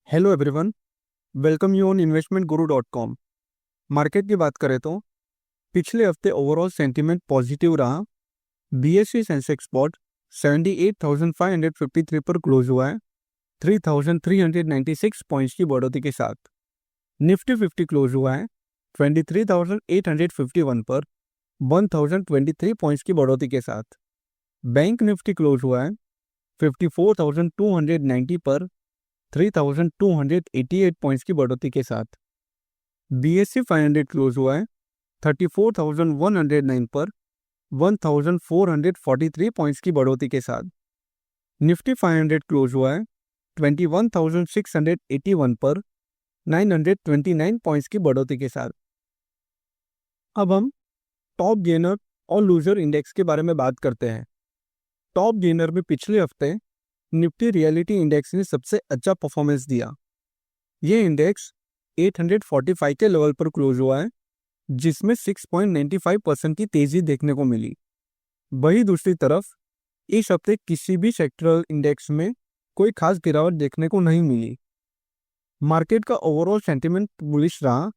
Hello everyone, welcome you on investmentguru.com। Market की बात करें तो पिछले हफ्ते ओवरऑल सेंटीमेंट पॉजिटिव रहा। बीएसई सेंसेक्स स्पॉट 78,553 पर क्लोज हुआ है 3,396 पॉइंट्स की बढ़ोतरी के साथ। निफ्टी 50 क्लोज हुआ है 23,851 पर 1,023 पॉइंट्स की बढ़ोतरी के साथ। बैंक निफ्टी क्लोज हुआ है 54,290 पर 3,288 पॉइंट्स की बढ़ोतरी के साथ। बीएससी 500 क्लोज हुआ है 34,109 पर 1,443 पॉइंट्स की बढ़ोतरी के साथ। निफ्टी 500 क्लोज हुआ है 21,681 पर 929 पॉइंट्स की बढ़ोतरी के साथ। अब हम टॉप गेनर और लूजर इंडेक्स के बारे में बात करते हैं। टॉप गेनर में पिछले हफ्ते निफ्टी रियलिटी इंडेक्स ने सबसे अच्छा परफॉर्मेंस दिया। ये इंडेक्स 845 के लेवल पर क्लोज हुआ है, जिसमें 6.95% की तेजी देखने को मिली। वहीं दूसरी तरफ इस हफ्ते किसी भी सेक्टरल इंडेक्स में कोई खास गिरावट देखने को नहीं मिली। मार्केट का ओवरऑल सेंटीमेंट बुलिश रहा,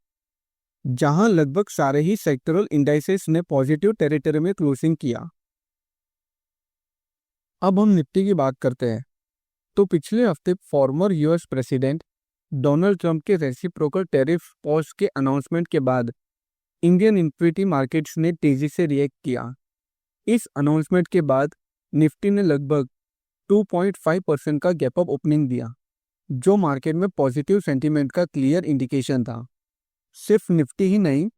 जहां लगभग सारे ही सेक्टरल इंडाइसेस ने पॉजिटिव टेरिटरी में क्लोजिंग किया। अब हम निफ्टी की बात करते हैं तो पिछले हफ्ते former US president Donald Trump के रेसिप्रोकल टैरिफ पॉज के अनाउंसमेंट के बाद इंडियन इक्विटी मार्केट्स ने तेजी से रिएक्ट किया। इस अनाउंसमेंट के बाद निफ्टी ने लगभग 2.5% का गैप अप ओपनिंग दिया, जो मार्केट में पॉजिटिव सेंटीमेंट का क्लियर इंडिकेशन था। सिर्फ निफ्टी ही नहीं,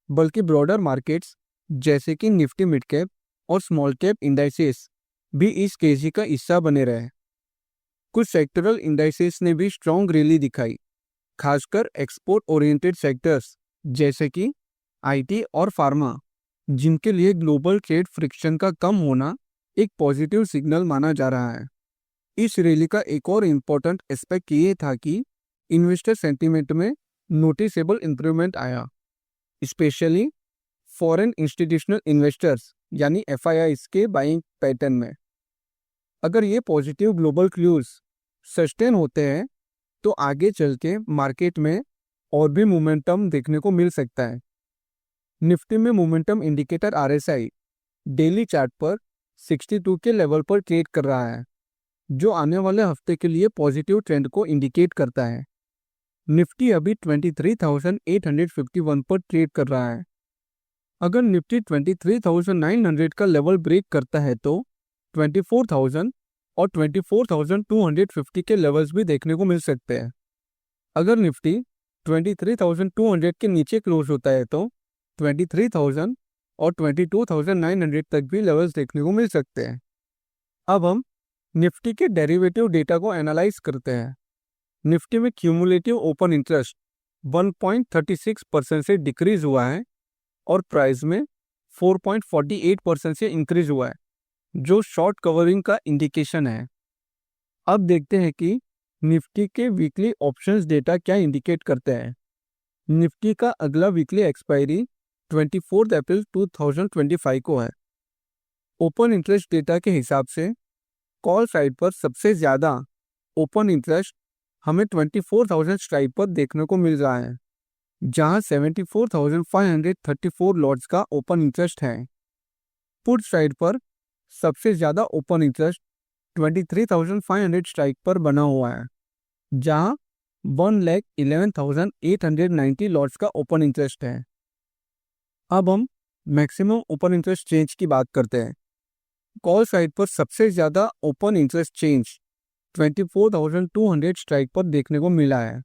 बल्कि ब्रॉडर मार्केट्स जैसे कि निफ्टी मिड कैप और स्मॉल कैप इंडाइसेस भी इस तेजी का हिस्सा बने रहे। कुछ सेक्टरल इंडाइसेस ने भी स्ट्रॉन्ग रैली दिखाई, खासकर एक्सपोर्ट ओरिएंटेड सेक्टर्स जैसे कि आईटी और फार्मा, जिनके लिए ग्लोबल ट्रेड फ्रिक्शन का कम होना एक पॉजिटिव सिग्नल माना जा रहा है। इस रैली का एक और इम्पोर्टेंट एस्पेक्ट ये था कि इन्वेस्टर सेंटीमेंट में नोटिसेबल इंप्रूवमेंट आया, स्पेशली फॉरेन इंस्टीट्यूशनल इन्वेस्टर्स यानी एफआईआईज के बाइंग पैटर्न में। अगर ये पॉजिटिव ग्लोबल क्लूज सस्टेन होते हैं तो आगे चल के मार्केट में और भी मोमेंटम देखने को मिल सकता है। निफ्टी में momentum indicator RSI daily chart पर 62 के लेवल पर ट्रेड कर रहा है, जो आने वाले हफ्ते के लिए पॉजिटिव ट्रेंड को इंडिकेट करता है। निफ्टी अभी 23,851 पर ट्रेड कर रहा है। अगर निफ्टी 23,900 का लेवल ब्रेक करता है तो 24,000 और 24,250 के लेवल्स भी देखने को मिल सकते हैं। अगर निफ्टी 23,200 के नीचे क्लोज होता है तो 23,000 और 22,900 तक भी लेवल्स देखने को मिल सकते हैं। अब हम निफ्टी के डेरिवेटिव डेटा को एनालाइज करते हैं। निफ्टी में क्यूमुलेटिव ओपन इंटरेस्ट 1.36% से डिक्रीज हुआ है और प्राइस में 4.48% से इंक्रीज हुआ है, जो शॉर्ट कवरिंग का इंडिकेशन है। अब देखते हैं कि निफ्टी के वीकली ऑप्शंस डेटा क्या इंडिकेट करते हैं। निफ्टी का अगला वीकली एक्सपायरी 24 अप्रैल 2025 को है। ओपन इंटरेस्ट डेटा के हिसाब से कॉल साइड पर सबसे ज़्यादा ओपन इंटरेस्ट हमें 24,000 स्ट्राइक पर देखने को मिल रहा है, जहां 74,534 लॉट्स का ओपन इंटरेस्ट है। पुट साइड पर सबसे ज़्यादा ओपन इंटरेस्ट 23,500 स्ट्राइक पर बना हुआ है, जहां 1,11,890 लॉट्स का ओपन इंटरेस्ट है। अब हम मैक्सिमम ओपन इंटरेस्ट चेंज की बात करते हैं। कॉल साइड पर सबसे ज़्यादा ओपन इंटरेस्ट चेंज 24,200 स्ट्राइक पर देखने को मिला है,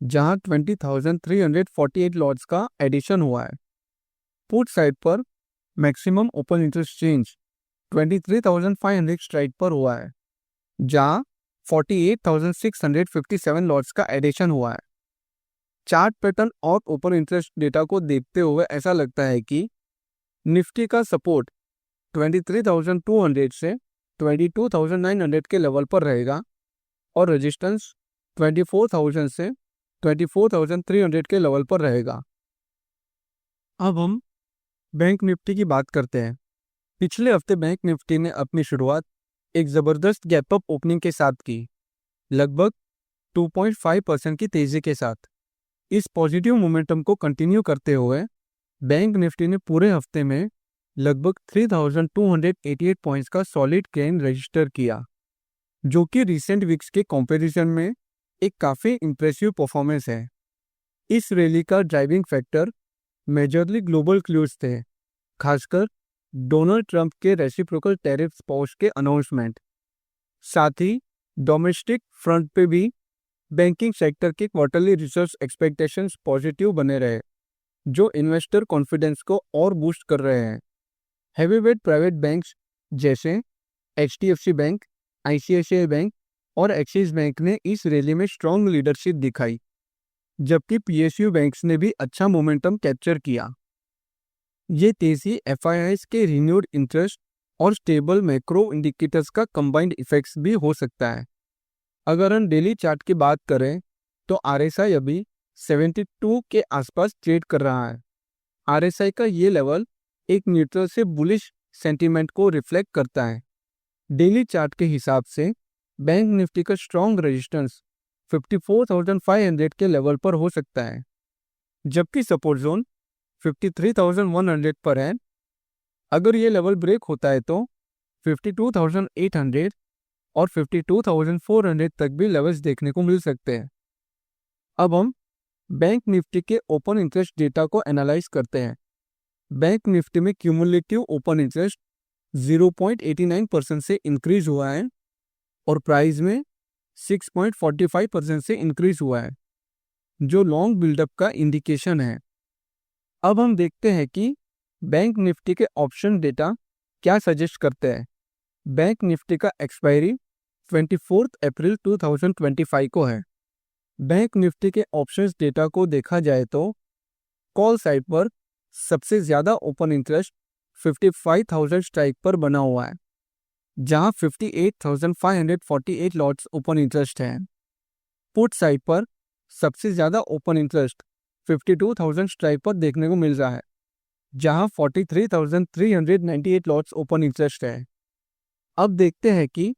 जहां 20,348 लॉट्स का एडिशन हुआ है। पुट साइड पर maximum open interest change 23,500 strike पर हुआ है, जहां 48,657 लॉट्स का एडिशन हुआ है। चार्ट पैटर्न और ओपन इंटरेस्ट डेटा को देखते हुए ऐसा लगता है कि निफ्टी का सपोर्ट 23,200 से 22,900 के लेवल पर रहेगा और रेजिस्टेंस 24,000 से 24,300 के लेवल पर रहेगा। अब हम बैंक निफ्टी की बात करते हैं। पिछले हफ्ते बैंक निफ्टी ने अपनी शुरुआत एक ज़बरदस्त गैप अप ओपनिंग के साथ की। लगभग 2.5% की तेजी के साथ। इस पॉजिटिव मोमेंटम को कंटिन्यू करते हुए बैंक निफ्टी ने पूरे हफ्ते में लगभग 3,288 पॉइंट्स का सॉलिड गेन रजिस्टर किया, जो कि रिसेंट वीक्स के कंपैरिजन में एक काफ़ी इंप्रेसिव परफॉर्मेंस है। इस रैली का driving factor majorly global clues थे, खासकर डोनाल्ड ट्रंप के रेसिप्रोकल टैरिफ पॉज के अनाउंसमेंट। साथ ही डोमेस्टिक फ्रंट पे भी बैंकिंग सेक्टर के क्वार्टरली रिसर्च एक्सपेक्टेशंस पॉजिटिव बने रहे, जो इन्वेस्टर कॉन्फिडेंस को और बूस्ट कर रहे हैं। हेवीवेट प्राइवेट बैंक्स जैसे HDFC बैंक, ICICI बैंक और एक्सिस बैंक ने इस रैली में स्ट्रॉन्ग लीडरशिप दिखाई, जबकि PSU बैंक्स ने भी अच्छा मोमेंटम कैप्चर किया। ये तेजी FIIs के रिन्यूड इंटरेस्ट और स्टेबल मैक्रो इंडिकेटर्स का कंबाइंड इफेक्ट्स भी हो सकता है। अगर हम डेली चार्ट की बात करें तो RSI अभी 72 के आसपास ट्रेड कर रहा है। RSI का ये लेवल एक न्यूट्रल से बुलिश सेंटीमेंट को रिफ्लेक्ट करता है। डेली चार्ट के हिसाब से बैंक निफ्टी का स्ट्रॉन्ग रेजिस्टेंस 54,500 के लेवल पर हो सकता है, जबकि सपोर्ट जोन 53,100 पर है। अगर ये लेवल ब्रेक होता है तो 52,800 और 52,400 तक भी लेवल्स देखने को मिल सकते हैं। अब हम बैंक निफ्टी के ओपन इंटरेस्ट डेटा को एनालाइज करते हैं। बैंक निफ्टी में क्यूमुलेटिव ओपन इंटरेस्ट 0.89% से इंक्रीज हुआ है और प्राइस में 6.45% से इंक्रीज हुआ है, जो लॉन्ग बिल्डअप का इंडिकेशन है। अब हम देखते हैं कि बैंक निफ्टी के ऑप्शन डेटा क्या सजेस्ट करते हैं। बैंक निफ्टी का एक्सपायरी 24 अप्रैल 2025 को है। बैंक निफ्टी के ऑप्शंस डेटा को देखा जाए तो कॉल साइड पर सबसे ज़्यादा ओपन इंटरेस्ट 55,000 स्ट्राइक पर बना हुआ है, जहां 58,548 लॉट्स ओपन इंटरेस्ट हैं। पुट साइड पर सबसे ज़्यादा ओपन इंटरेस्ट 52,000 स्ट्राइक पर देखने को मिल रहा है, जहां 43,398 लॉट्स ओपन इंटरेस्ट है। अब देखते हैं कि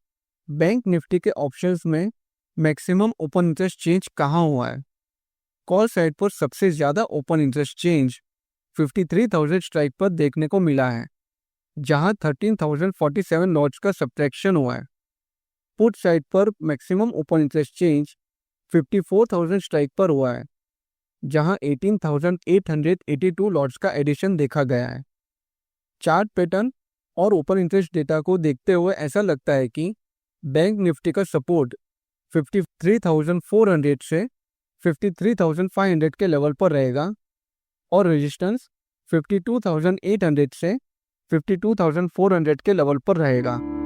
बैंक निफ्टी के ऑप्शंस में मैक्सिमम ओपन इंटरेस्ट चेंज कहाँ हुआ है। कॉल साइड पर सबसे ज़्यादा ओपन इंटरेस्ट चेंज 53,000 स्ट्राइक पर देखने को मिला है, जहां 13,047 लॉट्स का सब्ट्रैक्शन हुआ है। पुट साइड पर maximum open interest change 54,000 strike पर हुआ है, जहां 18,882 लॉट्स का एडिशन देखा गया है। चार्ट पैटर्न और ओपन इंटरेस्ट डेटा को देखते हुए ऐसा लगता है कि बैंक निफ्टी का सपोर्ट 53,400 से 53,500 के लेवल पर रहेगा और रेजिस्टेंस 52,800 से 52,400 के लेवल पर रहेगा।